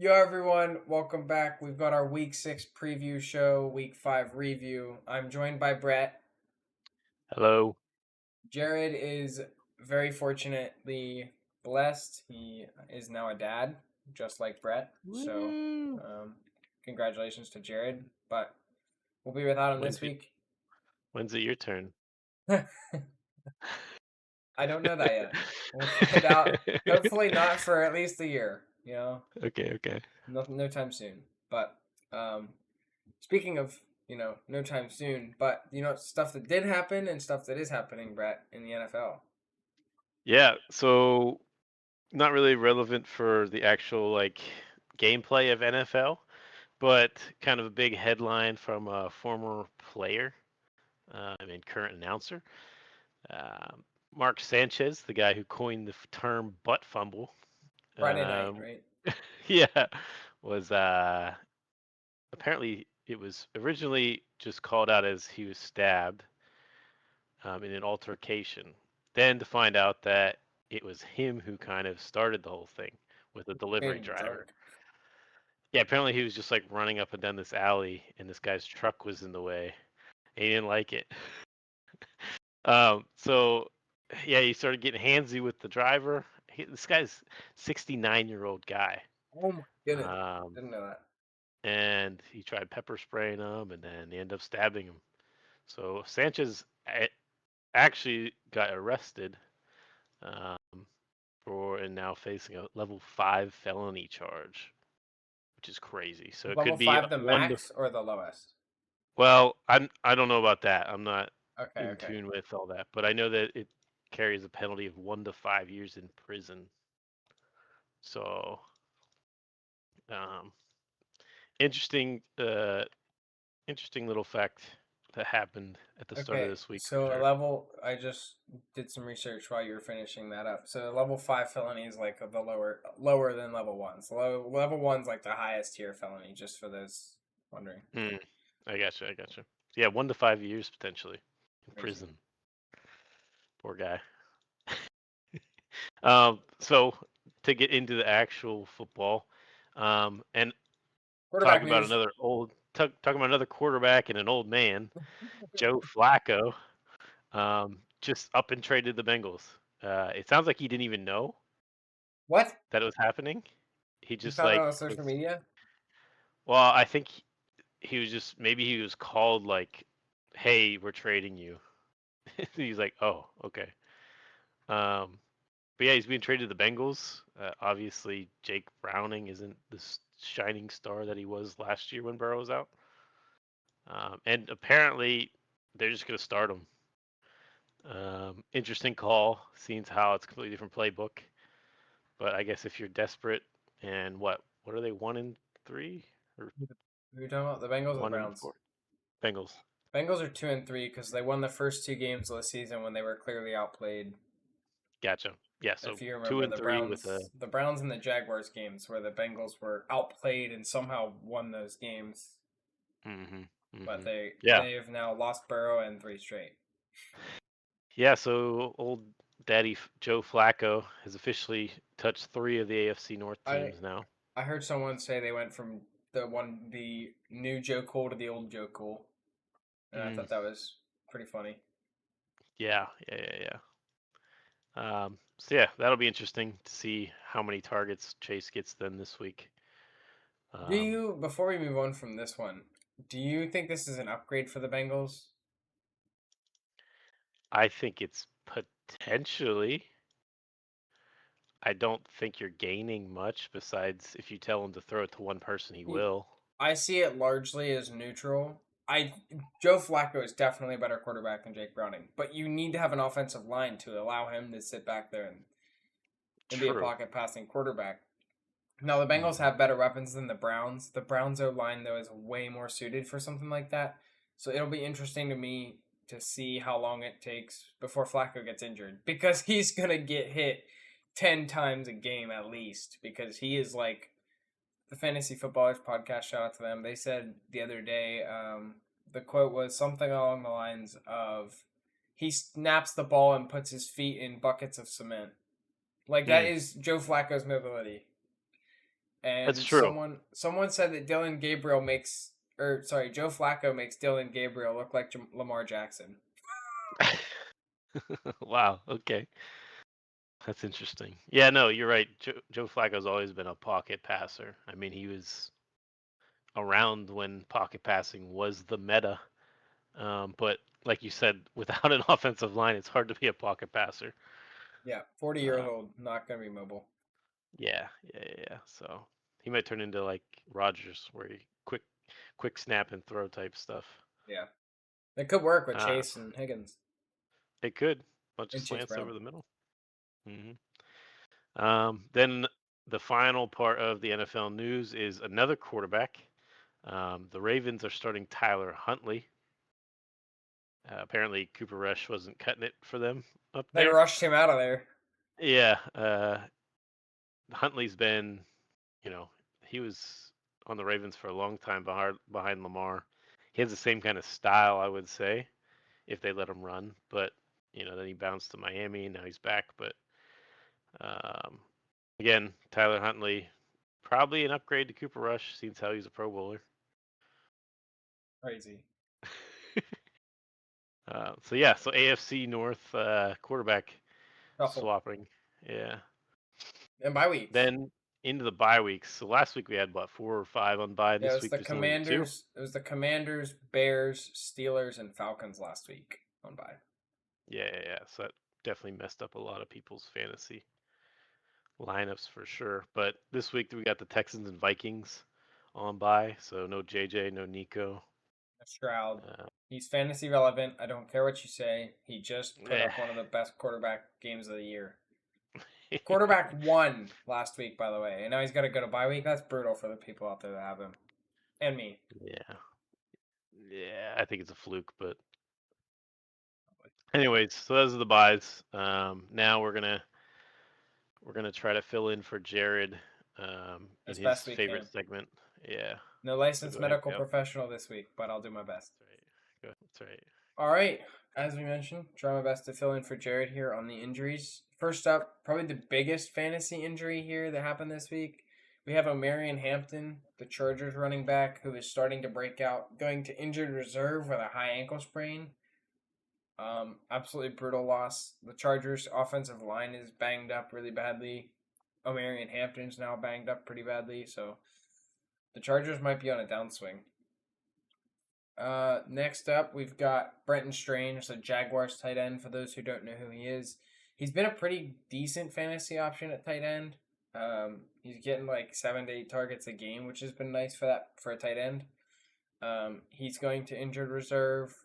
Yo, everyone, welcome back. We've got our week 6 preview show, week 5 review. I'm joined by Brett. Hello. Jared is very fortunately blessed. He is now a dad, just like Brett. So, Woo! um, congratulations to Jared. But we'll be without him this When's it week. when's it your turn? I don't know that yet. We'll find out. Hopefully, not for at least a year. Okay, okay. No time soon. But um, speaking of, no time soon, but stuff that did happen and stuff that is happening, Brett, in the NFL. Yeah, so not really relevant for the actual gameplay of NFL, but kind of a big headline from a former player, current announcer, um, Mark Sanchez, the guy who coined the term "butt fumble." Friday night, Um, right? yeah, was apparently it was originally just called out as he was stabbed in an altercation. Then to find out that it was him who kind of started the whole thing with a delivery Being driver. drunk. Yeah, apparently he was just like running up and down this alley, and this guy's truck was in the way, and he didn't like it. So yeah, he started getting handsy with the driver. This guy's 69-year-old guy, Oh my goodness. um, Didn't know that. and he tried pepper spraying him, and then he ended up stabbing him. So Sanchez actually got arrested. Um, for and now facing a level 5 felony charge, which is crazy. So Is it could level be 5 the one to. max or the lowest? Well, I don't know about that. I'm not Okay, in okay. tune with all that, but I know that it carries a penalty of 1 to 5 years in prison. So um, interesting, interesting little fact that happened at the start of Okay, this week for so a sure. level, I just did some research while you were finishing that up. So a level 5 felony is like the lower than level 1. So level 1's like the highest tier felony, just for those wondering. Mm, I gotcha. I gotcha. Yeah, 1 to 5 years potentially in Crazy. prison. Poor guy. So to get into the actual football, and Quarterback news. talking about another quarterback and an old man, Joe Flacco, just up and traded the Bengals. It sounds like he didn't even know What? that it was happening. He You just found out like on social was. media? Well, I think he was just maybe he was called like, "Hey, we're trading you." He's like, "Oh, okay." Um, But yeah, he's being traded to the Bengals. Obviously, Jake Browning isn't the shining star that he was last year when Burrow was out. And apparently, they're just going to start him. Interesting call, seeing how it's a completely different playbook. But I guess if you're desperate, and what are they, 1-3 or Who are you talking about? The Bengals or the one and Browns? four? Bengals. Bengals are 2-3 because they won the first two games of the season when they were clearly outplayed. Gotcha. Yeah, If so you two remember and three with a. The Browns and the Jaguars games where the Bengals were outplayed and somehow won those games, Hmm. but Hmm. they Yeah, they have now lost Burrow and three straight. yeah. So old Daddy Joe Flacco has officially touched 3 of the AFC North I teams now. I heard someone say they went from the new Joe Cool to the old Joe Cool, and I Mm, thought that was pretty funny. yeah, yeah, yeah, yeah. So yeah, that'll be interesting to see how many targets Chase gets then this week. Do Um, you, before we move on from this one, do you think this is an upgrade for the Bengals? I think it's potentially. I don't think you're gaining much besides if you tell him to throw it to one person, he will. I see it largely as neutral. I Joe Flacco is definitely a better quarterback than Jake Browning, but you need to have an offensive line to allow him to sit back there and be a True. pocket passing quarterback. Now the Bengals Hmm. have better weapons than the Browns. The Browns O line though is way more suited for something like that. So it'll be interesting to me to see how long it takes before Flacco gets injured because he's gonna get hit 10 times a game at least because he is like the Fantasy Footballers podcast. Shout out to them. They said the other day, the quote was something along the lines of, "He snaps the ball and puts his feet in buckets of cement." Like that Mm, is Joe Flacco's mobility. That's and true. someone said that Joe Flacco makes Dylan Gabriel look like Lamar Jackson. Wow. Okay. That's interesting. Yeah, no, you're right. Joe Flacco's always been a pocket passer. I mean, he was around when pocket passing was the meta. But like you said, without an offensive line, it's hard to be a pocket passer. Yeah, 40 years Uh, old, not gonna be mobile. yeah. So he might turn into like Rodgers, where he quick snap and throw type stuff. Yeah, it could work with Uh, Chase and Higgins it could bunch of and Chase slants Brown. over the middle. Then the final part of the NFL news is another quarterback. The Ravens are starting Tyler Huntley. Apparently, Cooper Rush wasn't cutting it for them up They there. rushed him out of there. Yeah, Huntley's been, he was on the Ravens for a long time behind Lamar. He has the same kind of style, I would say, if they let him run. But then he bounced to Miami, and now he's back. But um, again, Tyler Huntley, probably an upgrade to Cooper Rush, since how he's a Pro Bowler. Crazy. So AFC North quarterback Shuffle. swapping. Yeah. And bye weeks. Then into the bye weeks. So last week we had what, 4 or 5 on bye. Yeah, it This was week the there's only 2. Commanders. It was the Commanders, Bears, Steelers, and Falcons last week on bye. Yeah. So that definitely messed up a lot of people's fantasy lineups for sure. But this week we got the Texans and Vikings on bye. So no JJ, no Nico. Stroud. Uh, He's fantasy relevant. I don't care what you say. He just put eh. up one of the best quarterback games of the year. Quarterback won last week, by the way, and now he's got to go to bye week. That's brutal for the people out there that have him and me. Yeah. Yeah, I think it's a fluke, but anyways, so those are the buys. Now we're gonna try to fill in for Jared in As his best we favorite can. segment. Yeah. No So licensed go ahead, medical Cal. professional this week, but I'll do my best. That's right. Go. That's right. All right. As we mentioned, try my best to fill in for Jared here on the injuries. First up, probably the biggest fantasy injury here that happened this week. We have O'Marion Hampton, the Chargers running back, who is starting to break out, going to injured reserve with a high ankle sprain. Absolutely brutal loss. The Chargers' offensive line is banged up really badly. O'Marion Hampton's now banged up pretty badly, so the Chargers might be on a downswing. Next up, we've got Brenton Strange, the Jaguars tight end. For those who don't know who he is, he's been a pretty decent fantasy option at tight end. He's getting like 7 to 8 targets a game, which has been nice for a tight end. He's going to injured reserve.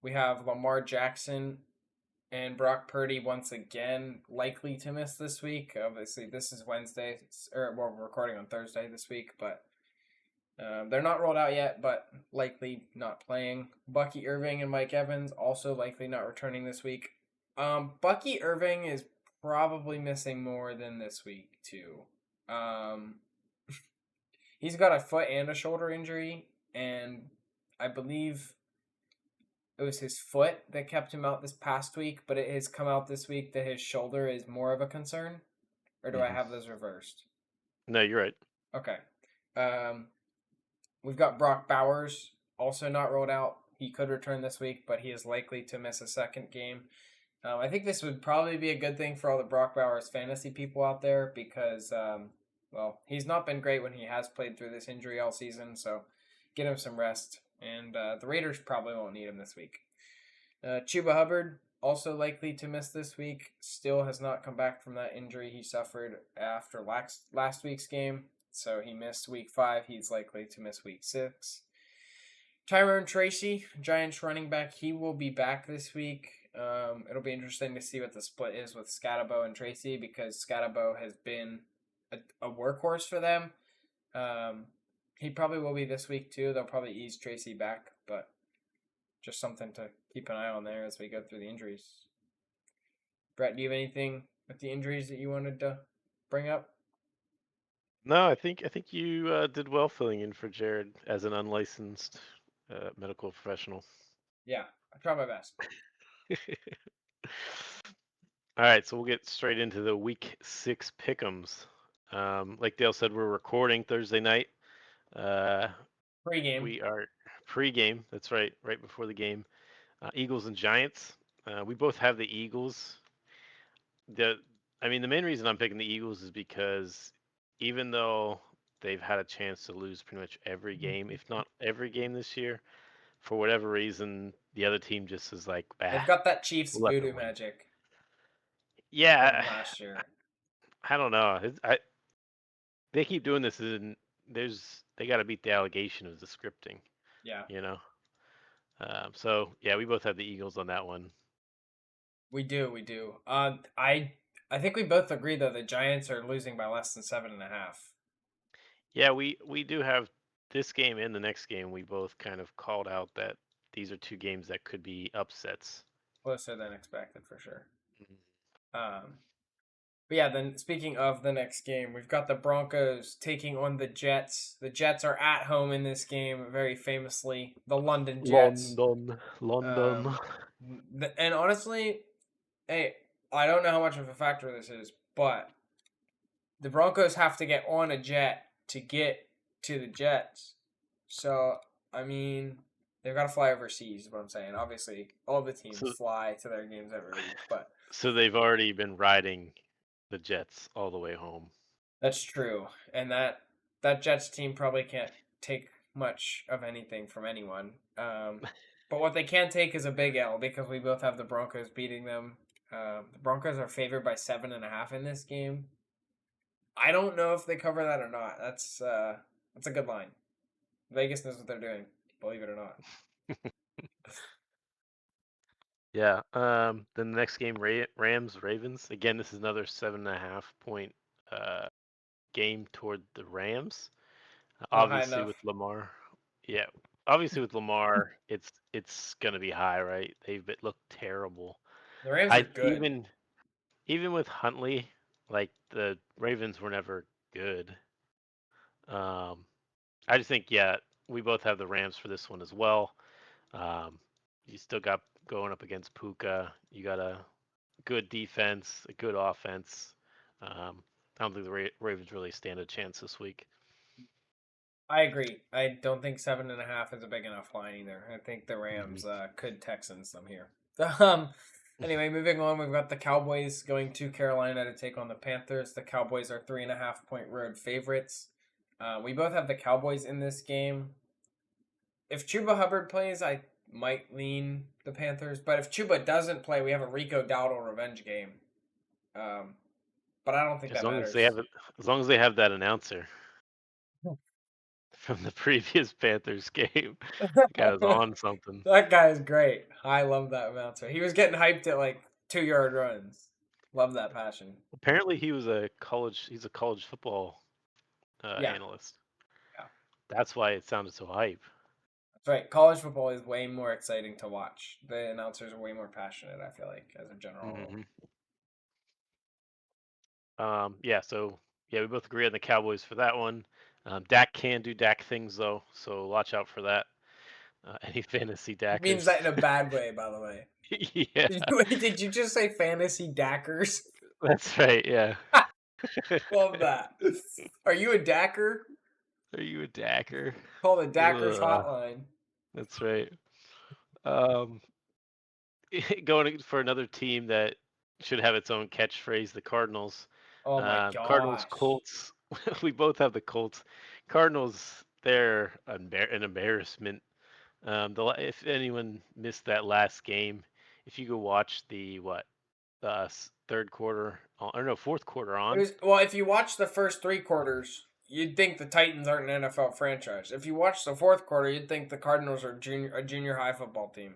We have Lamar Jackson and Brock Purdy once again likely to miss this week. Obviously, this is Wednesday, or we're recording on Thursday this week, but they're not rolled out yet, but likely not playing. Bucky Irving and Mike Evans also likely not returning this week. Bucky Irving is probably missing more than this week too. Um, he's got a foot and a shoulder injury, and I believe it was his foot that kept him out this past week, but it has come out this week that his shoulder is more of a concern. Or do I Hmm. have those reversed? No, you're right. Okay. Um, we've got Brock Bowers also not rolled out. He could return this week, but he is likely to miss a second game. I think this would probably be a good thing for all the Brock Bowers fantasy people out there because, well, he's not been great when he has played through this injury all season, so get him some rest. And the Raiders probably won't need him this week. Chuba Hubbard, also likely to miss this week, still has not come back from that injury he suffered after last week's game. So he missed week 5. He's likely to miss week 6. Tyrone Tracy, Giants running back, he will be back this week. It'll be interesting to see what the split is with Scatabo and Tracy because Scatabo has been a workhorse for them. He probably will be this week too. They'll probably ease Tracy back, but just something to keep an eye on there as we go through the injuries. Brett, do you have anything with the injuries that you wanted to bring up? No, I think you did well filling in for Jared as an unlicensed medical professional. Yeah, I try my best. All right, so we'll get straight into the week 6 pick'ems. Like Dale said, we're recording Thursday night. Uh, Pre-game. we are pre-game. That's right, right before the game. Eagles and Giants. We both have the Eagles. The I mean, the main reason I'm picking the Eagles is because even though they've had a chance to lose pretty much every game, if not every game this year, for whatever reason, the other team just is like, They've ah, got that Chiefs we'll let voodoo them win. magic Yeah, from last year. I don't know. They keep doing this, and they got to beat the allegation of the scripting, Yeah, you know. So yeah, we both have the Eagles on that one. we do. We do. I think we both agree though the Giants are losing by less than 7.5. Yeah, we do have this game and the next game. We both kind of called out that these are two games that could be upsets. Closer than expected for sure. Mhm. Um, but yeah, then speaking of the next game, we've got the Broncos taking on the Jets. The Jets are at home in this game, very famously, the London Jets. London, London. Um, and honestly, hey, I don't know how much of a factor this is, but the Broncos have to get on a jet to get to the Jets. So, I mean, they've got to fly overseas, is what I'm saying. Obviously, all the teams So fly to their games every week, but so they've already been riding the Jets all the way home. that's true. And that Jets team probably can't take much of anything from anyone. But what they can take is a big L because we both have the Broncos beating them. The Broncos are favored by 7.5 in this game. I don't know if they cover that or not. That's a good line. Vegas knows what they're doing, believe it or not. Yeah. Then the next game, Rams Ravens. Again, this is another 7.5 point uh game toward the Rams. Not high Obviously enough. with Lamar. Yeah. Obviously with Lamar, it's gonna be high, right? Looked terrible. The Rams are I good. even with Huntley, like the Ravens were never good. Um, I just think yeah, we both have the Rams for this one as well. Um, you still got going up against Puka. You got a good defense, a good offense. I don't think the Ravens really stand a chance this week. I agree. I don't think 7.5 is a big enough line either. I think the Mhm. Rams could Texans them here. Um. Anyway, moving on, we've got the Cowboys going to Carolina to take on the Panthers. The Cowboys are 3.5 point road favorites. We both have the Cowboys in this game. If Chuba Hubbard plays, I might lean the Panthers. But if Chuba doesn't play, we have a Rico Dowdle revenge game. Um, but I don't think As that long as they matters. have it, as long as they have that announcer from the previous Panthers game, the guy was on something. That guy is great. I love that announcer. He was getting hyped at like 2 yard runs. Love that passion. Apparently, he's a college football Yeah, analyst. yeah, That's why it sounded so hype. that's right. College football is way more exciting to watch. The announcers are way more passionate. I feel like, as a general rule. Hmm. Yeah, so yeah, we both agree on the Cowboys for that one. Dak can do Dak things though, so watch out for that. Any fantasy He means Dackers? that in a bad way, by the way. Yeah, Did you just say fantasy Dackers? that's right. Yeah. Love that. Are you a Dacker? Are you a Dacker? Call the Dackers Ugh, hotline. that's right. Um, going for another team that should have its own catchphrase, the Cardinals. Oh my Cardinals, gosh. Colts. We both have the Colts. Cardinals, they're an embarrassment. If anyone missed that last game, if you go watch the third quarter, or no, fourth quarter It on. was well. If you watch the first 3 quarters, you'd think the Titans aren't an NFL franchise. If you watch the fourth quarter, you'd think the Cardinals are a junior high football team,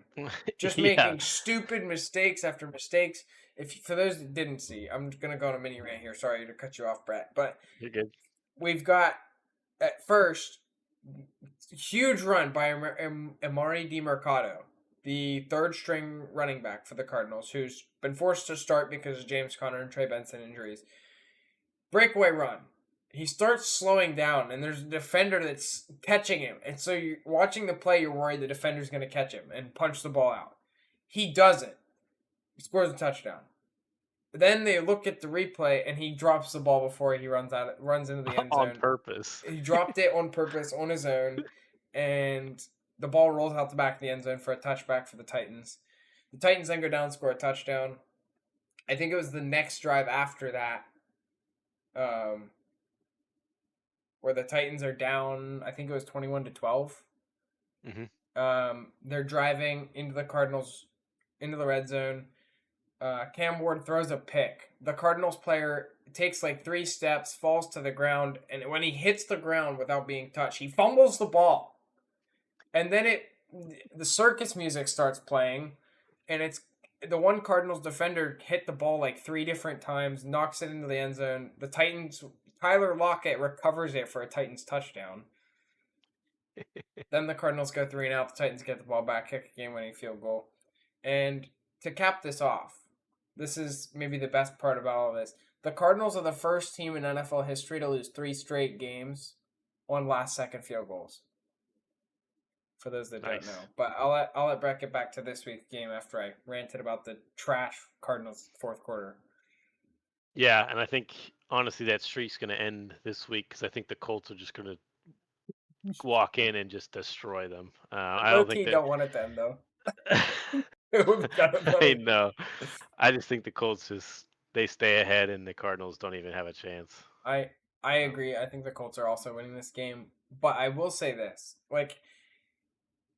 just Yeah, making stupid mistakes after mistakes. If for those that didn't see, I'm gonna go on a mini rant here. Sorry to cut you off, Brett, but you're good. we've got at first huge run by Amari DiMercado, the third string running back for the Cardinals, who's been forced to start because of James Conner and Trey Benson injuries. Breakaway run. He starts slowing down, and there's a defender that's catching him. And so you're watching the play, you're worried the defender's going to catch him and punch the ball out. He doesn't. He scores a touchdown. Then they look at the replay, and he drops the ball before he runs into the end On zone. purpose. He dropped it on purpose on his own, and the ball rolls out the back of the end zone for a touchback for the Titans. The Titans then go down and score a touchdown. I think it was the next drive after that, um, where the Titans are down. I think it was 21-12. They're driving into the Cardinals, into the red zone. Cam Ward throws a pick. The Cardinals player takes like 3 steps, falls to the ground, and when he hits the ground without being touched, he fumbles the ball. And then the circus music starts playing, and it's the one Cardinals defender hit the ball like 3 different times, knocks it into the end zone. The Titans, Tyler Lockett recovers it for a Titans touchdown. Then the Cardinals go 3 and out. The Titans get the ball back, kick a game-winning field goal. And to cap this off, this is maybe the best part about all this. The Cardinals are the first team in NFL history to lose 3 straight games on last-second field goals. For those that don't know, but I'll let Brett get back to this week's game after I ranted about the trash Cardinals fourth quarter. Yeah, and I think honestly that streak's going to end this week because I think the Colts are just going to walk in and just destroy them. I don't think that. Don't want it to end though. It would be kind of I funny. know. I just think the Colts they stay ahead and the Cardinals don't even have a chance. I agree. I think the Colts are also winning this game, but I will say this: like,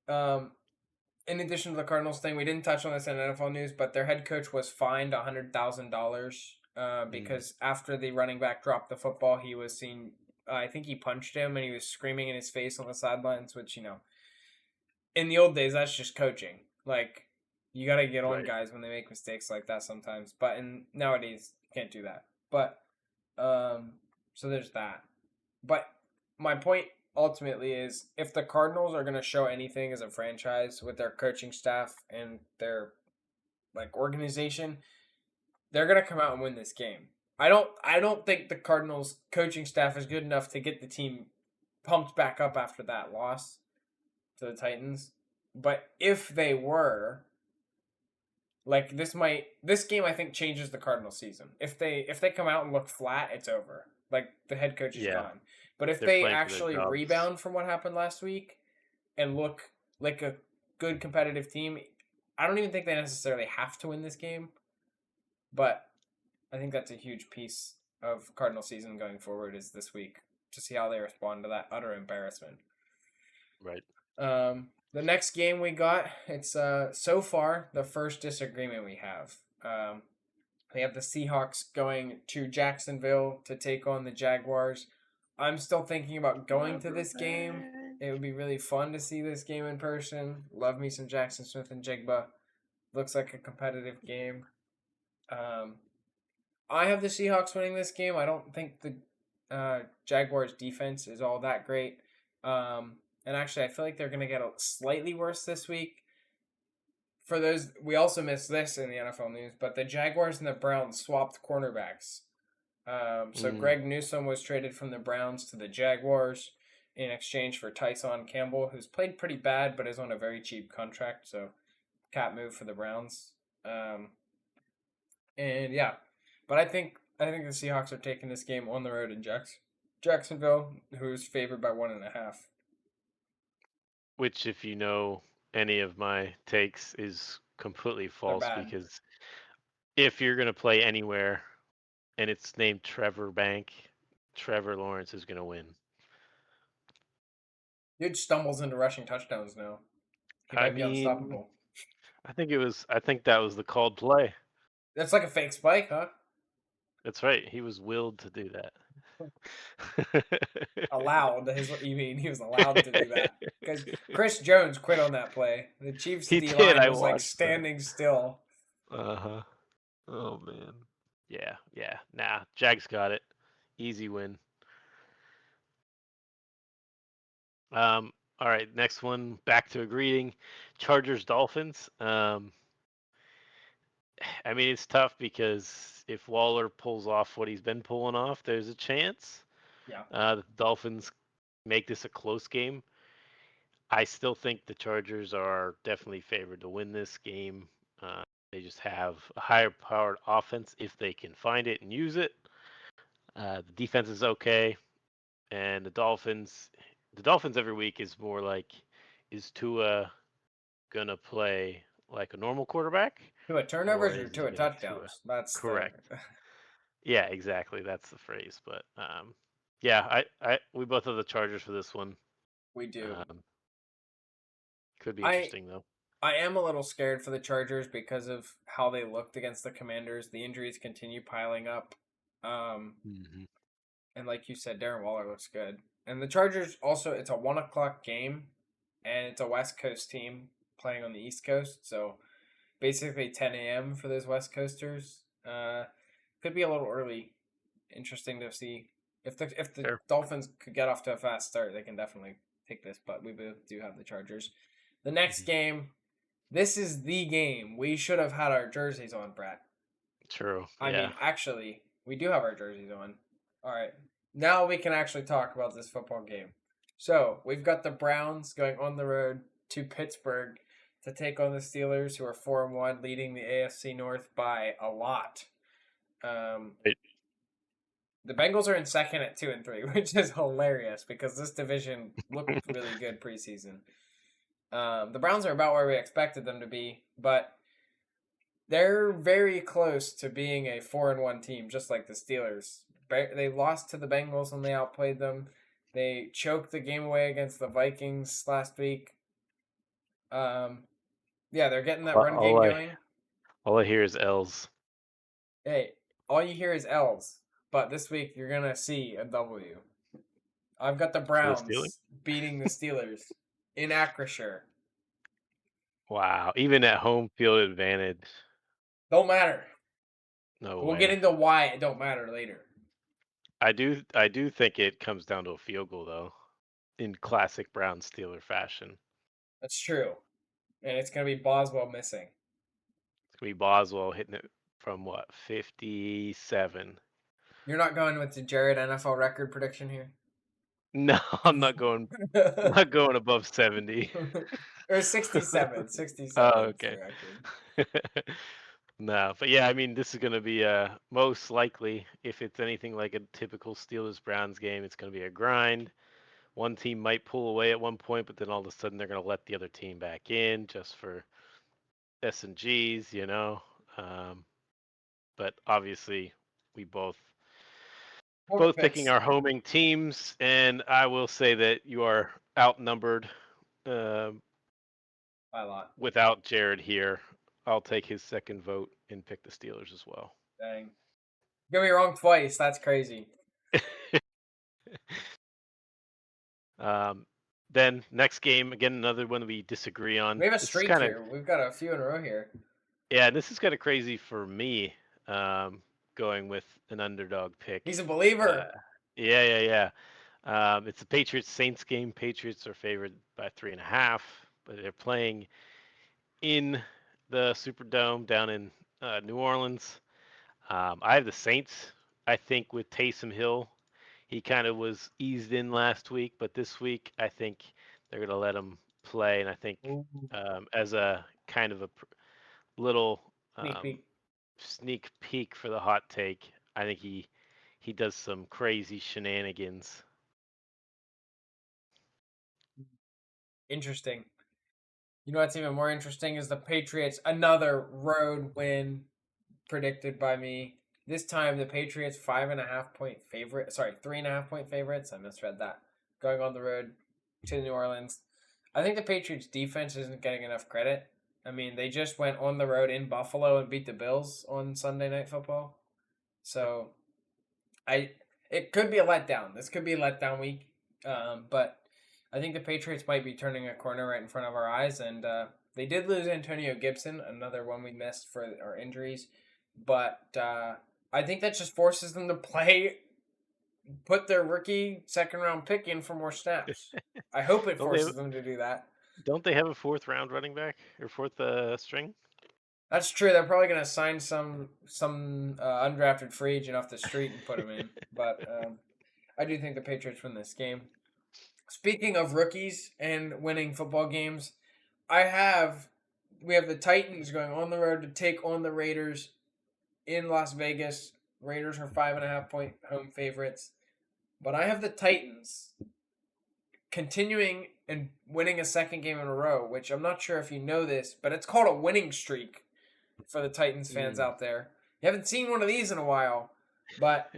in addition to the Cardinals thing, we didn't touch on this in NFL news, but their head coach was fined $100,000 because after the running back dropped the football, he was seen. I think he punched him and he was screaming in his face on the sidelines, which, in the old days, that's just coaching. Like, you got to get on guys when they make mistakes like that sometimes. But nowadays, you can't do that. But, so there's that. But my point ultimately is if the Cardinals are going to show anything as a franchise with their coaching staff and their organization, they're going to come out and win this game. I don't think the Cardinals coaching staff is good enough to get the team pumped back up after that loss to the Titans. But if they were, this game I think changes the Cardinals season. If they come out and look flat, it's over. Like the head coach is gone. But if they actually rebound from what happened last week and look like a good competitive team, I don't even think they necessarily have to win this game. But I think that's a huge piece of Cardinal season going forward is this week to see how they respond to that utter embarrassment. Right. The next game we got, it's so far the first disagreement we have. We have the Seahawks going to Jacksonville to take on the Jaguars. I'm still thinking about going to this game. It would be really fun to see this game in person. Love me some Jackson Smith and Jigba. Looks like a competitive game. I have the Seahawks winning this game. I don't think the Jaguars defense is all that great. And actually, I feel like they're going to get slightly worse this week. For those, we also missed this in the NFL news, but the Jaguars and the Browns swapped cornerbacks. So Greg Newsome was traded from the Browns to the Jaguars in exchange for Tyson Campbell, who's played pretty bad but is on a very cheap contract. So cap move for the Browns. And yeah, but I think the Seahawks are taking this game on the road in Jacksonville, who's favored by 1.5. Which, if you know any of my takes, is completely false because if you're going to play anywhere and it's named Trevor Bank, Trevor Lawrence is going to win. Dude stumbles into rushing touchdowns now. He might be unstoppable. I think that was the called play. That's like a fake spike, huh? That's right. He was willed to do that. Allowed. You mean he was allowed to do that? Because Chris Jones quit on that play. The Chiefs D-line was like standing still. Uh-huh. Oh, man. Yeah. Nah, Jags got it. Easy win. All right, next one. Back to a greeting. Chargers Dolphins. I mean, it's tough because if Waller pulls off what he's been pulling off, there's a chance. Yeah. The Dolphins make this a close game. I still think the Chargers are definitely favored to win this game. They just have a higher powered offense if they can find it and use it. The defense is okay, and the Dolphins every week is more like, is Tua gonna play like a normal quarterback, To a or turnovers or is to he a gonna Tua? touchdowns. That's the Correct. Yeah, exactly. That's the phrase. But yeah, we both have the Chargers for this one. we do. Um, could be I interesting though. I am a little scared for the Chargers because of how they looked against the Commanders. The injuries continue piling up. Um, Hmm. and like you said, Darren Waller looks good. And the Chargers also, it's a 1 o'clock game, and it's a West Coast team playing on the East Coast. So basically 10 a.m. for those West Coasters. Could be a little early. Interesting to see if the Sure. Dolphins could get off to a fast start. They can definitely take this, but we both do have the Chargers. The next Hmm. game, this is the game we should have had our jerseys on, Brad. True. I Yeah. mean, actually, we do have our jerseys on. All right, now we can actually talk about this football game. So we've got the Browns going on the road to Pittsburgh to take on the Steelers, who are 4-1, leading the AFC North by a lot. Um, Right. the Bengals are in second at 2-3, which is hilarious because this division looked really good preseason. The Browns are about where we expected them to be, but they're very close to being a 4-1 team, just like the Steelers. They lost to the Bengals when they outplayed them. They choked the game away against the Vikings last week. Um, yeah, they're getting that All, run all game I going. all I hear is L's. Hey, all you hear is L's, but this week you're gonna see a W. I've got the For the Steelers. Browns beating the Steelers in Acrisure. Wow. Even at home field advantage. Don't matter. No We'll get way. into why it don't matter later. I do think it comes down to a field goal though, in classic Brown Steeler fashion. That's true, and it's gonna be Boswell missing. It's gonna be Boswell hitting it from what, 57. You're not going with the Jared NFL record prediction here. No, I'm not going above 70. Or 67. Oh, 67 is the okay. record. No, but yeah, I mean, this is going to be most likely, if it's anything like a typical Steelers Browns game, it's going to be a grind. One team might pull away at one point, but then all of a sudden they're going to let the other team back in just for S and G's, you know. Um, but obviously, we both picking Picks our homing teams, and I will say that you are outnumbered um by a lot. without Jared here. I'll take his second vote and pick the Steelers as well. Dang. Get me wrong twice. That's crazy. Um, then next game, again, another one we disagree on. We have a This is streak kind of here. We've got a few in a row here. yeah, this is kind of crazy for me. Going with an underdog pick. He's a Uh, believer. yeah, yeah, yeah. It's the Patriots Saints game. Patriots are favored by 3.5, but they're playing in the Superdome down in New Orleans. I have the Saints. I think with Taysom Hill, he kind of was eased in last week, but this week I think they're going to let him play, and I think Ooh, as a kind of a little sneak um, peek. sneak peek for the hot take, I think he does some crazy shenanigans. Interesting. You know what's even more interesting is the Patriots, another road win predicted by me. This time the Patriots 5.5 point favorite. Sorry, 3.5 point favorites. I misread that. Going on the road to New Orleans. I think the Patriots defense isn't getting enough credit. I mean, they just went on the road in Buffalo and beat the Bills on Sunday Night Football. So I it could be a letdown. This could be a letdown week. But I think the Patriots might be turning a corner right in front of our eyes, and they did lose Antonio Gibson, another one we missed for our injuries. But I think that just forces them to put their rookie second round pick in for more snaps. I hope it Don't they forces them to do that. don't they have a fourth round running back or fourth string? That's true. They're probably going to sign some undrafted free agent off the street and put him in. But I do think the Patriots win this game. Speaking of rookies and winning football games, I have we have the Titans going on the road to take on the Raiders in Las Vegas. Raiders are 5.5-point home favorites, but I have the Titans continuing and winning a second game in a row, which I'm not sure if you know this, but it's called a winning streak for the Titans fans Mm. out there. You haven't seen one of these in a while, but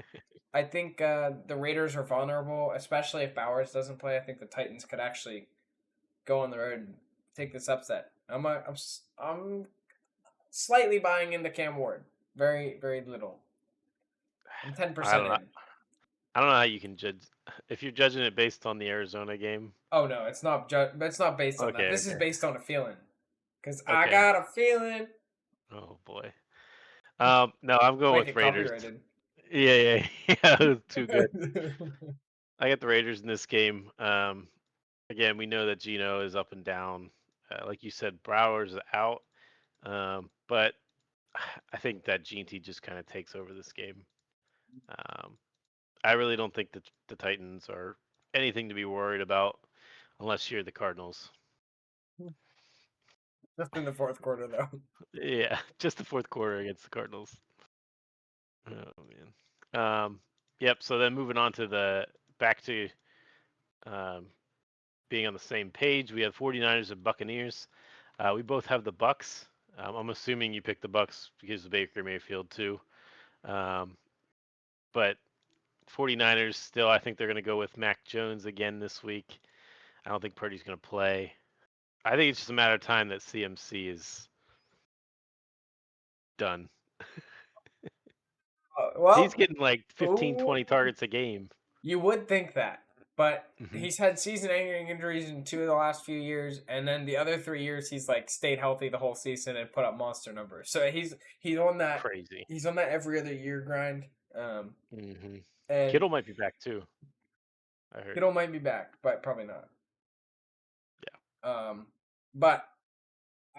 I think the Raiders are vulnerable, especially if Bowers doesn't play. I think the Titans could actually go on the road and take this upset. I'm slightly buying into Cam Ward, very very little. I'm I 10% don't know. in. I don't know how you can judge if you're judging it based on the Arizona game. Oh no, it's not. It's not based on that. Okay, This is okay, based on a feeling. Cause I okay. got a feeling. Oh boy. No, I'm going Might with get Raiders. copyrighted. Yeah, yeah, yeah. It was too good. I got the Raiders in this game. Again, we know that Gino is up and down. Like you said, Brower's out. But I think that GT just kind of takes over this game. Um, I really don't think that the Titans are anything to be worried about unless you're the Cardinals. Just in the fourth quarter, though. Yeah, just the fourth quarter against the Cardinals. Oh man. Yep. So then moving on to the back to um, being on the same page, we have 49ers and Buccaneers. We both have the Bucks. I'm assuming you picked the Bucks because of Baker Mayfield too. Um, but 49ers still, I think they're going to go with Mac Jones again this week. I don't think Purdy's going to play. I think it's just a matter of time that CMC is done. He's Well, getting like 15, ooh, 20 targets a game. you would think that, but Hmm. he's had season-ending injuries in 2 of the last few years, and then the other 3 years he's like stayed healthy the whole season and put up monster numbers. So he's on that Crazy. he's on that every other year grind. Hmm. And Kittle might be back too. I heard. Kittle might be back, but probably not. Yeah. But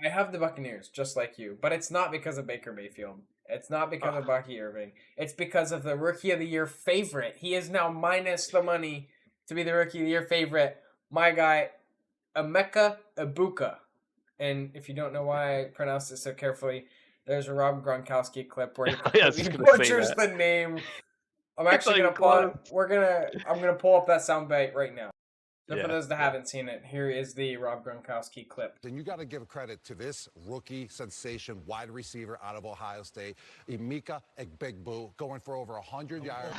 I have the Buccaneers just like you, but it's not because of Baker Mayfield. It's not because Oh, of Bucky Irving. It's because of the Rookie of the Year favorite. He is now minus the money to be the Rookie of the Year favorite. My guy, Emeka Ibuka. And if you don't know why I pronounced it so carefully, there's a Rob Gronkowski clip where he yeah, I was completely just gonna say butchers that. the name. I'm It's actually not gonna even pull close. it. I'm gonna pull up that soundbite right now. So for Yeah, those that yeah. haven't seen it, here is the Rob Gronkowski clip. And you got to give credit to this rookie sensation wide receiver out of Ohio State, Emeka Egbegbue, going for over 100 yards.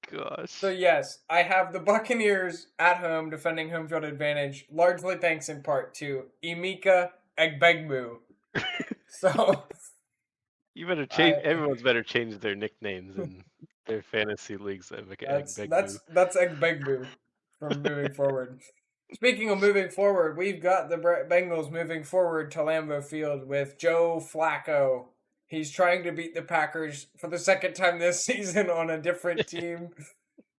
So Gosh. yes, I have the Buccaneers at home defending home field advantage, largely thanks in part to Emeka Egbegbue. So You better change. I Everyone's better change their nicknames in their fantasy leagues. that's Big that's Boo. that's Egbegbue from moving forward. Speaking of moving forward, we've got the Bengals moving forward to Lambeau Field with Joe Flacco. He's trying to beat the Packers for the second time this season on a different team.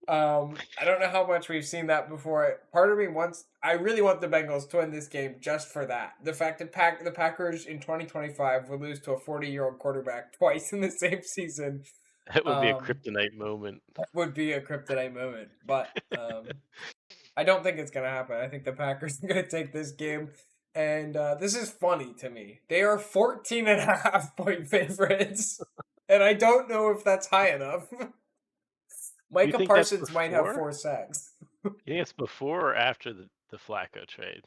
I don't know how much we've seen that before. Part of me wants, I really want the Bengals to win this game just for that. The fact that the Packers in 2025 would lose to a 40-year-old quarterback twice in the same season, That would be a um, kryptonite moment. would be a kryptonite moment. But I don't think it's gonna happen. I think the Packers are gonna take this game. And this is funny to me. They are 14.5 point favorites. And I don't know if that's high enough. Do you Micah think that's Parsons might have before? 4 sacks. You think it's before or after the Flacco trade?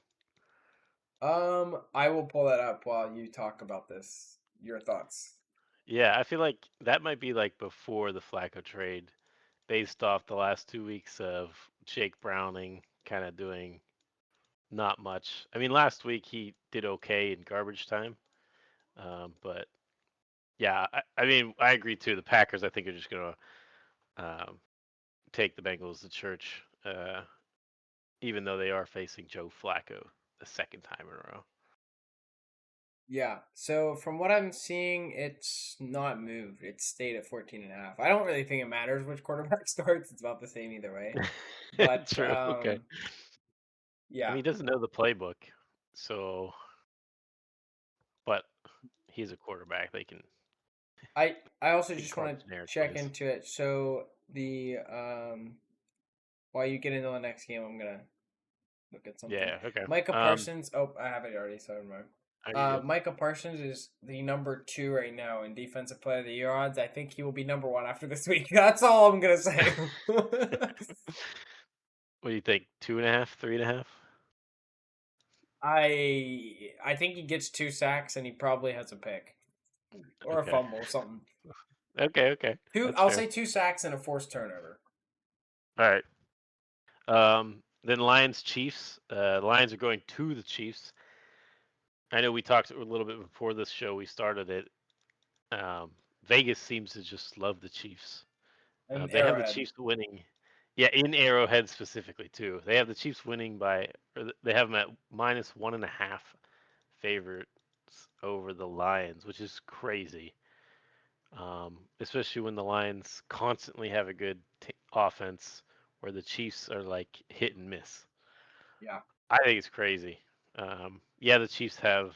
I will pull that up while you talk about this. Your thoughts. Yeah, I feel like that might be like before the Flacco trade, based off the last 2 weeks of Jake Browning kind of doing not much. I mean, last week he did okay in garbage time, but yeah, I mean, I agree too. The Packers, I think, are just gonna um, take the Bengals to church, even though they are facing Joe Flacco the second time in a row. Yeah. So from what I'm seeing, it's not moved. It's stayed at 14.5. I don't really think it matters which quarterback starts. It's about the same either way. But True. Okay. I yeah. mean, he doesn't know the playbook, so but he's a quarterback. I also They can just call want him to generic check plays. into it. So the while you get into the next game, I'm gonna look at something. Yeah. Okay. Micah Parsons. Oh, I have it already. So never mind. Are you good? Micah Parsons is the number 2 right now in Defensive Player of the Year odds. I think he will be number 1 after this week. That's all I'm gonna say. What do you think? 2.5, 3.5? I think he gets 2 sacks and he probably has a pick or a Okay. fumble or something. Okay. Two, That's I'll fair. say 2 sacks and a forced turnover. All right. Then Lions Chiefs. Lions are going to the Chiefs. I know we talked a little bit before this show. We started it. Um, Vegas seems to just love the Chiefs. And They have the Arrowhead. Chiefs winning. Yeah, in Arrowhead specifically too. They have the Chiefs winning by, they have them at -1.5 favorites over the Lions, which is crazy. Especially when the Lions constantly have a good offense, where the Chiefs are like hit and miss. Yeah. I think it's crazy. Yeah, the Chiefs have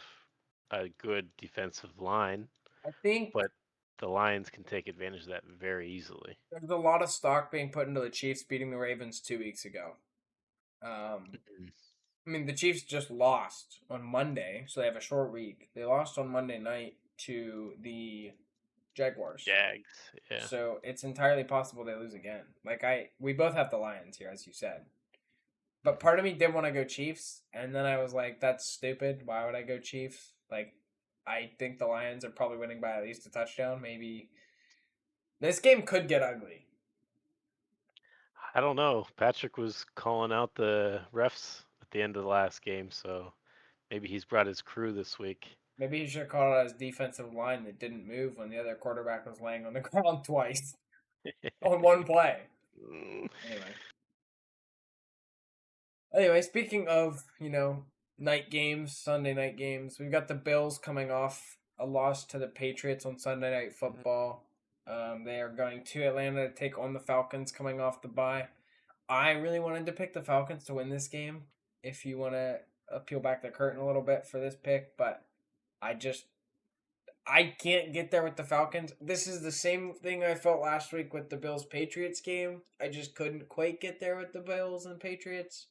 a good defensive line, I think but the Lions can take advantage of that very easily. there's a lot of stock being put into the Chiefs beating the Ravens 2 weeks ago. Mhm. I mean, the Chiefs just lost on Monday, so they have a short week. They lost on Monday night to the Jaguars. Jags, yeah. So it's entirely possible they lose again. We both have the Lions here, as you said. But part of me did want to go Chiefs, and then I was like, that's stupid. Why would I go Chiefs? Like, I think the Lions are probably winning by at least a touchdown. Maybe this game could get ugly. I don't know. Patrick was calling out the refs at the end of the last game, so maybe he's brought his crew this week. Maybe he should have called it his defensive line that didn't move when the other quarterback was laying on the ground twice on one play. Mm, Anyway, speaking of, night games, Sunday night games, we've got the Bills coming off a loss to the Patriots on Sunday Night Football. They are going to Atlanta to take on the Falcons coming off the bye. I really wanted to pick the Falcons to win this game if you want to peel back the curtain a little bit for this pick, but I can't get there with the Falcons. This is the same thing I felt last week with the Bills Patriots game. I just couldn't quite get there with the Bills and Patriots.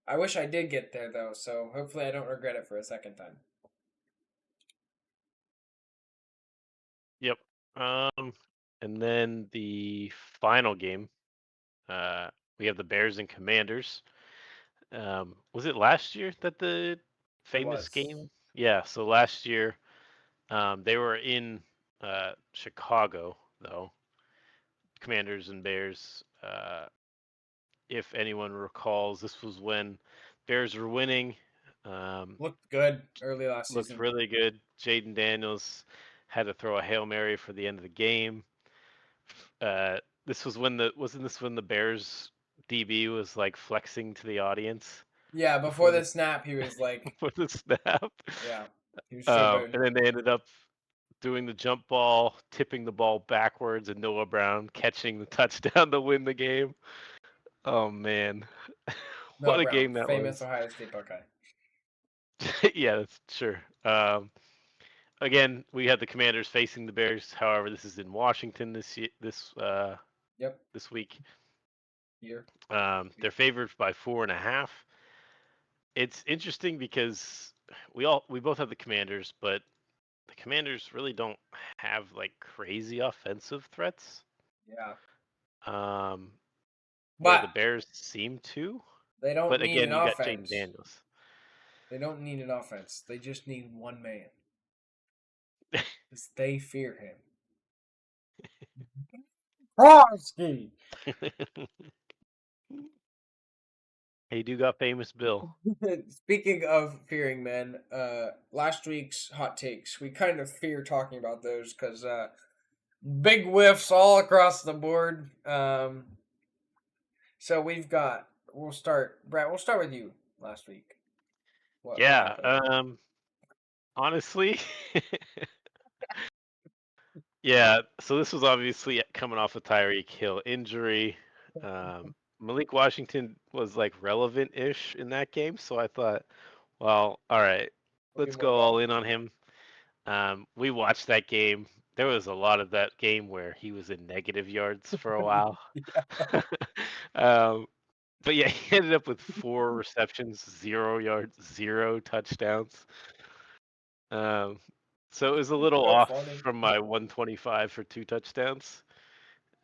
I wish I did get there though, so hopefully I don't regret it for a second time. Yep. And then the final game, we have the Bears and Commanders. Was it last year that the It famous was. game? Yeah. So last year, they were in Chicago though. Commanders and Bears. If anyone recalls, this was when Bears were winning. Looked good early last Looked season. really good. Jaden Daniels had to throw a Hail Mary for the end of the game. This was when wasn't this when the Bears DB was like flexing to the audience Yeah, before before the the snap, he was like, before the snap. yeah, he was showboating. And then they ended up doing the jump ball, tipping the ball backwards, and Noah Brown catching the touchdown to win the game. Oh man, Noah what a Brown, game that famous was! Ohio State Buckeye. Yeah, that's sure. Again, we had the Commanders facing the Bears. However, this is in Washington Yep, this week. here. They're favored by 4.5. It's interesting because we both have the Commanders, but the Commanders really don't have like crazy offensive threats. Yeah, Um, where but the Bears seem to. they don't But need again, an you got Jaden offense. Daniels. They don't need an offense. They just need one man. Because they fear him. Kronsky. Hey, do got famous Bill. Speaking of fearing men, last week's hot takes, we kind of fear talking about those because big whiffs all across the board. So we'll start, Brett, we'll start with you last week. What Yeah. happened? Honestly, yeah. So this was obviously coming off a Tyreek Hill injury. Malik Washington was like relevant-ish in that game, so I thought, well, all right, We'll do let's more go all ball. in on him. We watched that game. There was a lot of that game where he was in negative yards for a while. um, but yeah, he ended up with 4 receptions, 0 yards, 0 touchdowns. Um, so it was a little So off funny. from my 125 for 2 touchdowns.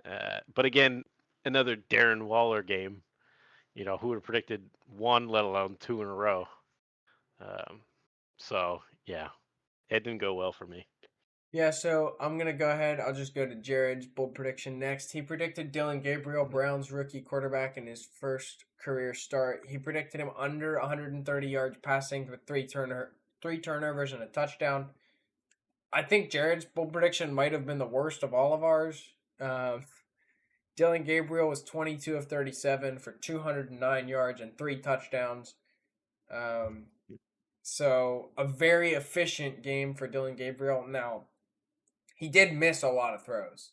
But again, another Darren Waller game. Who would have predicted one, let alone two in a row? Um, so yeah, it didn't go well for me. Yeah, so I'm going to go ahead. I'll just go to Jared's bold prediction next. He predicted Dylan Gabriel, Brown's rookie quarterback, in his first career start. He predicted him under 130 yards passing with three turnovers and a touchdown. I think Jared's bold prediction might have been the worst of all of ours. Dylan Gabriel was 22 of 37 for 209 yards and three touchdowns. So a very efficient game for Dylan Gabriel. Now, he did miss a lot of throws.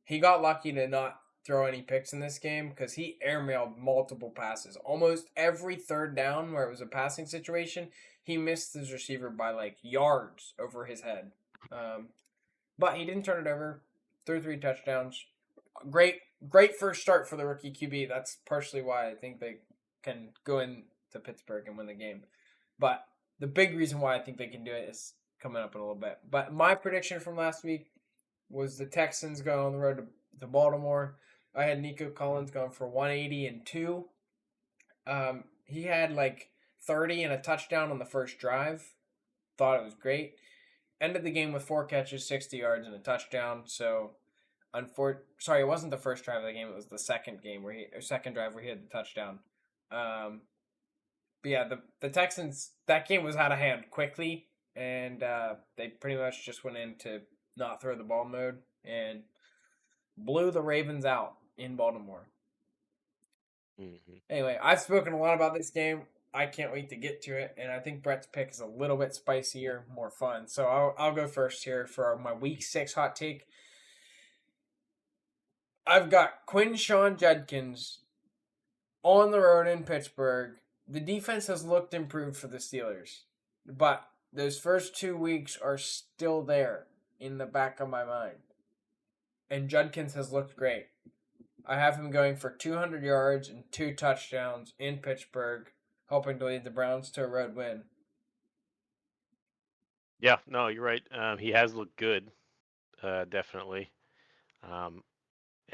He got lucky to not throw any picks in this game because he airmailed multiple passes. Almost every third down where it was a passing situation, he missed his receiver by like yards over his head. But he didn't turn it over. Threw three touchdowns. Great first start for the rookie QB. That's partially why I think they can go into Pittsburgh and win the game. But the big reason why I think they can do it is coming up in a little bit. But my prediction from last week was the Texans going on the road to Baltimore. I had Nico Collins going for 180 and 2. He had like 30 and a touchdown on the first drive. Thought it was great. Ended the game with 4 catches, 60 yards, and a touchdown. So, it wasn't the first drive of the game. It was the second drive where he had the touchdown. But yeah, the Texans, that game was out of hand quickly, and they pretty much just went into not throw the ball mode and blew the Ravens out in Baltimore. Mm-hmm. Anyway, I've spoken a lot about this game. I can't wait to get to it, and I think Brett's pick is a little bit spicier, more fun. So I'll go first here for my Week 6 hot take. I've got Quinshon Judkins on the road in Pittsburgh. The defense has looked improved for the Steelers, but those first 2 weeks are still there in the back of my mind. And Judkins has looked great. I have him going for 200 yards and 2 touchdowns in Pittsburgh, hoping to lead the Browns to a road win. Yeah, no, you're right. He has looked good, definitely.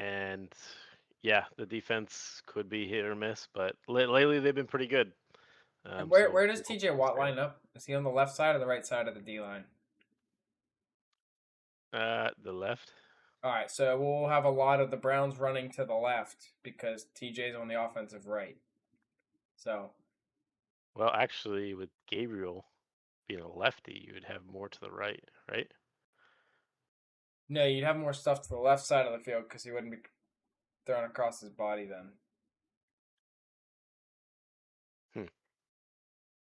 And yeah, the defense could be hit or miss, but lately they've been pretty good. And where does TJ Watt line up? Is he on the left side or the right side of the D line? The left. All right, so we'll have a lot of the Browns running to the left because TJ's on the offensive right. So, Well, actually, with Gabriel being a lefty, you would have more to the right, right? no, you'd have more stuff to the left side of the field because he wouldn't be thrown across his body then.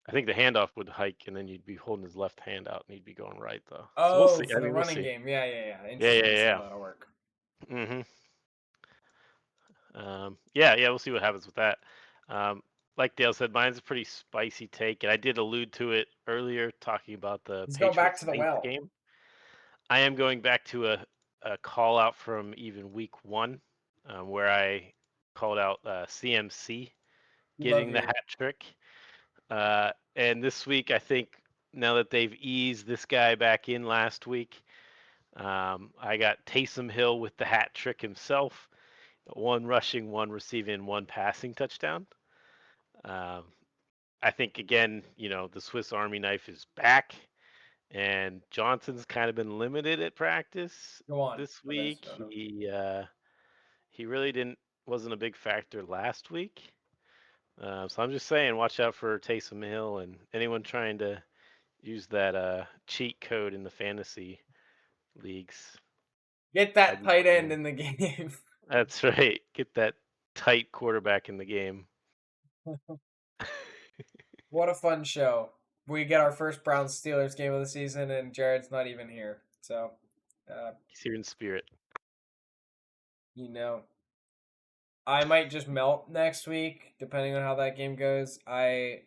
I think the handoff would hike, and then you'd be holding his left hand out, and he'd be going right, though. Oh, So we'll see. for the We'll running see. game. Yeah. Interesting. Yeah. So that'll work. Mm-hmm. Yeah. We'll see what happens with that. Like Dale said, mine's a pretty spicy take, and I did allude to it earlier, talking about the Let's go back to the Patriots-Saints well. game. I am going back to a call out from even week 1, where I called out CMC getting the hat trick. And this week, I think now that they've eased this guy back in last week, I got Taysom Hill with the hat trick himself, 1 rushing, 1 receiving, 1 passing touchdown. I think, again, the Swiss Army knife is back, and Johnson's kind of been limited at practice this week. He really wasn't a big factor last week. So I'm just saying, watch out for Taysom Hill and anyone trying to use that cheat code in the fantasy leagues. Get that tight end in the game. That's right. Get that tight quarterback in the game. What a fun show. We get our first Browns-Steelers game of the season, and Jared's not even here. So, he's here in spirit. I might just melt next week, depending on how that game goes. I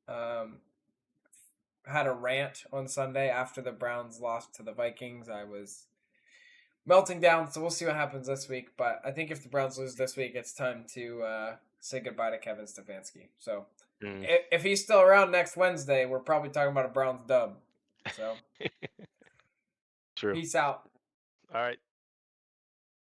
had a rant on Sunday after the Browns lost to the Vikings. I was melting down, so we'll see what happens this week. But I think if the Browns lose this week, it's time to say goodbye to Kevin Stefanski. So if he's still around next Wednesday, we're probably talking about a Browns dub. So True. peace out. All right.